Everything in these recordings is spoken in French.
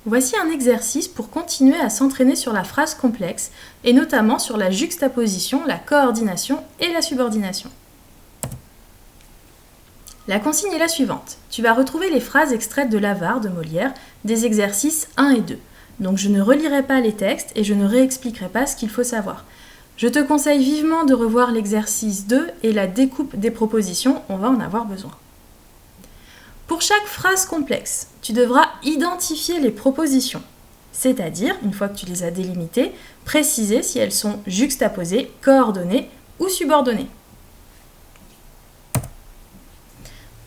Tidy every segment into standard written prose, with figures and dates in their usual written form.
Voici un exercice pour continuer à s'entraîner sur la phrase complexe et notamment sur la juxtaposition, la coordination et la subordination. La consigne est la suivante. Tu vas retrouver les phrases extraites de l'Avare de Molière des exercices 1 et 2. Donc je ne relirai pas les textes et je ne réexpliquerai pas ce qu'il faut savoir. Je te conseille vivement de revoir l'exercice 2 et la découpe des propositions, on va en avoir besoin. Pour chaque phrase complexe, tu devras identifier les propositions, c'est-à-dire, une fois que tu les as délimitées, préciser si elles sont juxtaposées, coordonnées ou subordonnées.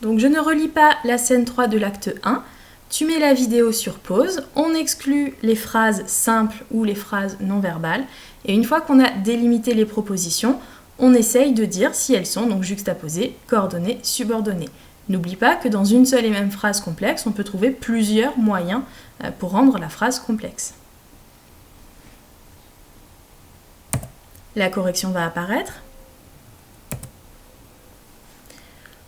Donc je ne relis pas la scène 3 de l'acte 1, tu mets la vidéo sur pause, on exclut les phrases simples ou les phrases non verbales, et une fois qu'on a délimité les propositions, on essaye de dire si elles sont donc juxtaposées, coordonnées, subordonnées. N'oublie pas que dans une seule et même phrase complexe, on peut trouver plusieurs moyens pour rendre la phrase complexe. La correction va apparaître.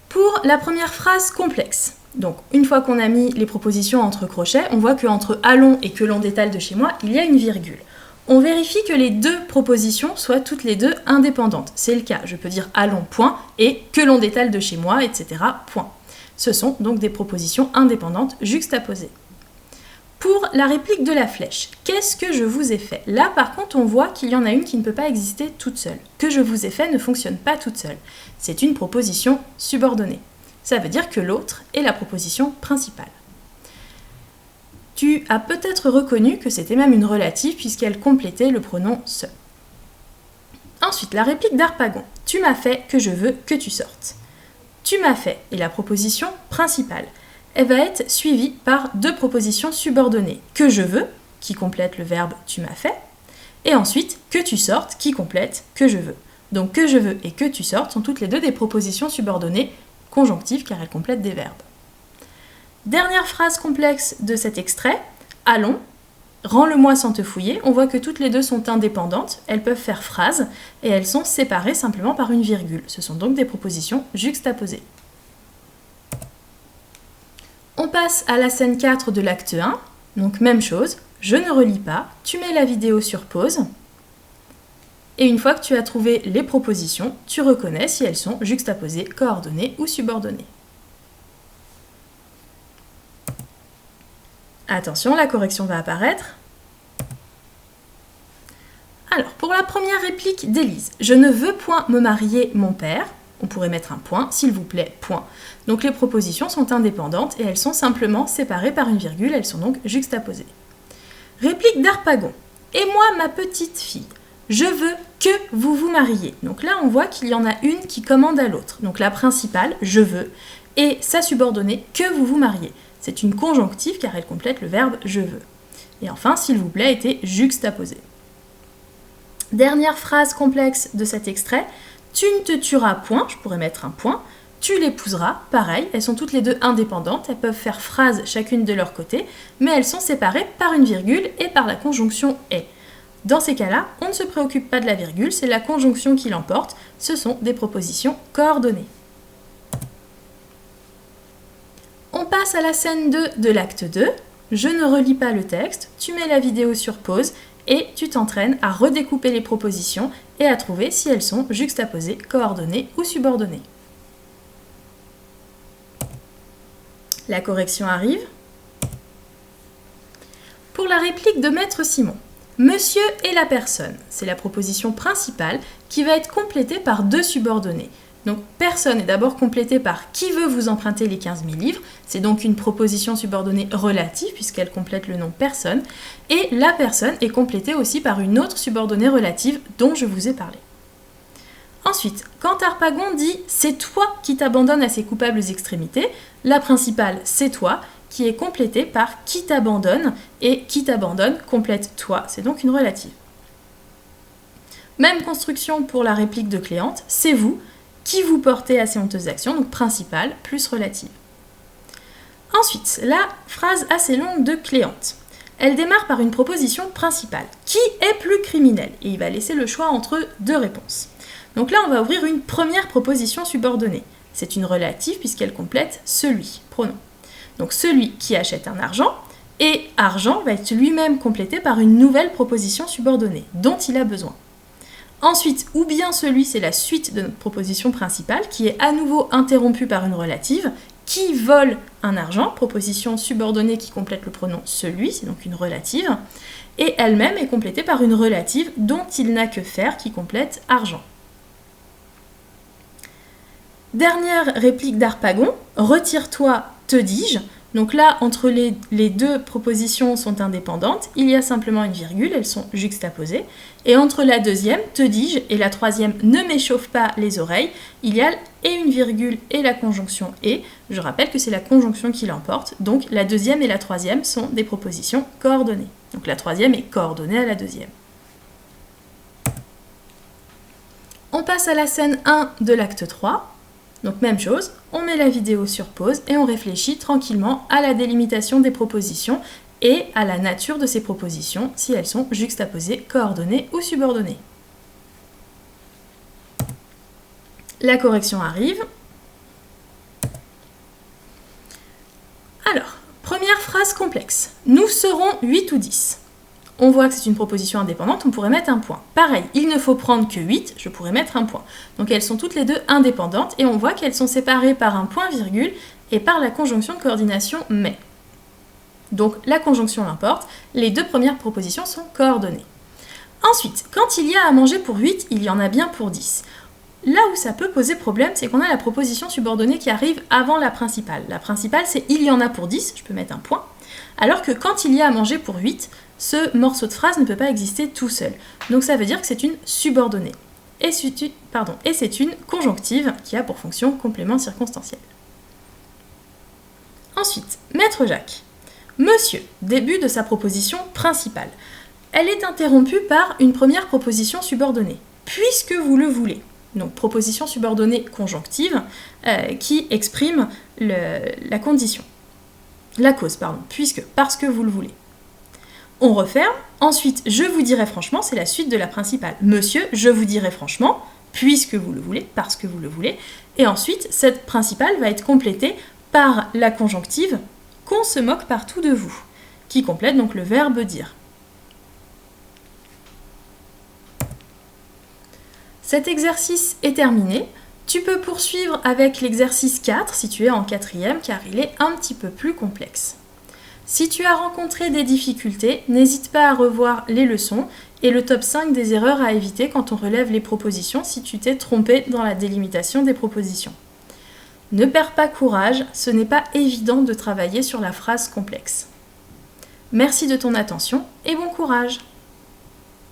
Pour la première phrase complexe, donc une fois qu'on a mis les propositions entre crochets, on voit qu'entre allons et que l'on détale de chez moi, il y a une virgule. On vérifie que les deux propositions soient toutes les deux indépendantes. C'est le cas, je peux dire allons, point, et que l'on détale de chez moi, etc., point. Ce sont donc des propositions indépendantes juxtaposées. Pour la réplique de la flèche, qu'est-ce que je vous ai fait? Là, par contre, on voit qu'il y en a une qui ne peut pas exister toute seule. Que je vous ai fait ne fonctionne pas toute seule. C'est une proposition subordonnée. Ça veut dire que l'autre est la proposition principale. Tu as peut-être reconnu que c'était même une relative puisqu'elle complétait le pronom se. Ensuite, la réplique d'Harpagon. Tu m'as fait que je veux que tu sortes. Tu m'as fait est la proposition principale. Elle va être suivie par deux propositions subordonnées. Que je veux, qui complète le verbe tu m'as fait, et ensuite que tu sortes, qui complète que je veux. Donc que je veux et que tu sortes sont toutes les deux des propositions subordonnées conjonctives car elles complètent des verbes. Dernière phrase complexe de cet extrait, allons, rends-le-moi sans te fouiller. On voit que toutes les deux sont indépendantes, elles peuvent faire phrase et elles sont séparées simplement par une virgule. Ce sont donc des propositions juxtaposées. On passe à la scène 4 de l'acte 1, donc même chose, je ne relis pas, tu mets la vidéo sur pause et une fois que tu as trouvé les propositions, tu reconnais si elles sont juxtaposées, coordonnées ou subordonnées. Attention, la correction va apparaître. Alors, pour la première réplique d'Élise, je ne veux point me marier, mon père. On pourrait mettre un point, s'il vous plaît, point. Donc les propositions sont indépendantes et elles sont simplement séparées par une virgule, elles sont donc juxtaposées. Réplique d'Harpagon. Et moi, ma petite fille, je veux que vous vous mariez. Donc là, on voit qu'il y en a une qui commande à l'autre. Donc la principale, je veux, et sa subordonnée, que vous vous mariez. C'est une conjonctive car elle complète le verbe je veux. Et enfin, s'il vous plaît, était juxtaposé. Dernière phrase complexe de cet extrait. Tu ne te tueras point, je pourrais mettre un point. Tu l'épouseras, pareil, elles sont toutes les deux indépendantes, elles peuvent faire phrase chacune de leur côté, mais elles sont séparées par une virgule et par la conjonction est. Dans ces cas-là, on ne se préoccupe pas de la virgule, c'est la conjonction qui l'emporte, ce sont des propositions coordonnées. On passe à la scène 2 de l'acte 2. Je ne relis pas le texte, tu mets la vidéo sur pause et tu t'entraînes à redécouper les propositions et à trouver si elles sont juxtaposées, coordonnées ou subordonnées. La correction arrive. Pour la réplique de Maître Simon, Monsieur est la personne, c'est la proposition principale qui va être complétée par deux subordonnées. Donc personne est d'abord complétée par qui veut vous emprunter les 15 000 livres, c'est donc une proposition subordonnée relative puisqu'elle complète le nom personne, et la personne est complétée aussi par une autre subordonnée relative dont je vous ai parlé. Ensuite, quand Harpagon dit « c'est toi qui t'abandonnes à ces coupables extrémités », la principale « c'est toi » qui est complétée par « qui t'abandonne » et « qui t'abandonne » complète « toi », c'est donc une relative. Même construction pour la réplique de Cléante, « c'est vous » qui vous portez à ces honteuses actions, donc principale plus relative. Ensuite, la phrase assez longue de Cléante. Elle démarre par une proposition principale. Qui est plus criminel? Et il va laisser le choix entre deux réponses. Donc là, on va ouvrir une première proposition subordonnée. C'est une relative puisqu'elle complète celui, pronom. Donc celui qui achète un argent, Et argent va être lui-même complété par une nouvelle proposition subordonnée dont il a besoin. Ensuite, ou bien celui, c'est la suite de notre proposition principale qui est à nouveau interrompue par une relative qui vole un argent, proposition subordonnée qui complète le pronom celui, c'est donc une relative, et elle-même est complétée par une relative dont il n'a que faire qui complète argent. Dernière réplique d'Harpagon, retire-toi, te dis-je. Donc là, entre les deux propositions sont indépendantes, il y a simplement une virgule, elles sont juxtaposées. Et entre la deuxième, te dis-je, et la troisième, ne m'échauffe pas les oreilles, il y a et une virgule et la conjonction et. Je rappelle que c'est la conjonction qui l'emporte, donc la deuxième et la troisième sont des propositions coordonnées. Donc la troisième est coordonnée à la deuxième. On passe à la scène 1 de l'acte 3. Donc même chose, on met la vidéo sur pause et on réfléchit tranquillement à la délimitation des propositions et à la nature de ces propositions, si elles sont juxtaposées, coordonnées ou subordonnées. La correction arrive. Alors, première phrase complexe. Nous serons 8 ou 10. On voit que c'est une proposition indépendante, on pourrait mettre un point. Pareil, il ne faut prendre que 8, je pourrais mettre un point. Donc elles sont toutes les deux indépendantes et on voit qu'elles sont séparées par un point-virgule et par la conjonction de coordination mais. Donc la conjonction l'importe, les deux premières propositions sont coordonnées. Ensuite, quand il y a à manger pour 8, il y en a bien pour 10. Là où ça peut poser problème, c'est qu'on a la proposition subordonnée qui arrive avant la principale. La principale, c'est il y en a pour 10, je peux mettre un point. Alors que quand il y a à manger pour 8, ce morceau de phrase ne peut pas exister tout seul. Donc ça veut dire que c'est une subordonnée. Et c'est une conjonctive qui a pour fonction complément circonstanciel. Ensuite, Maître Jacques. Monsieur, début de sa proposition principale. Elle est interrompue par une première proposition subordonnée. Puisque vous le voulez. Donc proposition subordonnée conjonctive qui exprime la condition. La cause, puisque, parce que vous le voulez. On referme. Ensuite, je vous dirai franchement, c'est la suite de la principale. Monsieur, je vous dirai franchement, puisque vous le voulez, parce que vous le voulez. Et ensuite, cette principale va être complétée par la conjonctive qu'on se moque partout de vous, qui complète donc le verbe dire. Cet exercice est terminé. Tu peux poursuivre avec l'exercice 4 si tu es en 4e, car il est un petit peu plus complexe. Si tu as rencontré des difficultés, n'hésite pas à revoir les leçons et le top 5 des erreurs à éviter quand on relève les propositions si tu t'es trompé dans la délimitation des propositions. Ne perds pas courage, ce n'est pas évident de travailler sur la phrase complexe. Merci de ton attention et bon courage!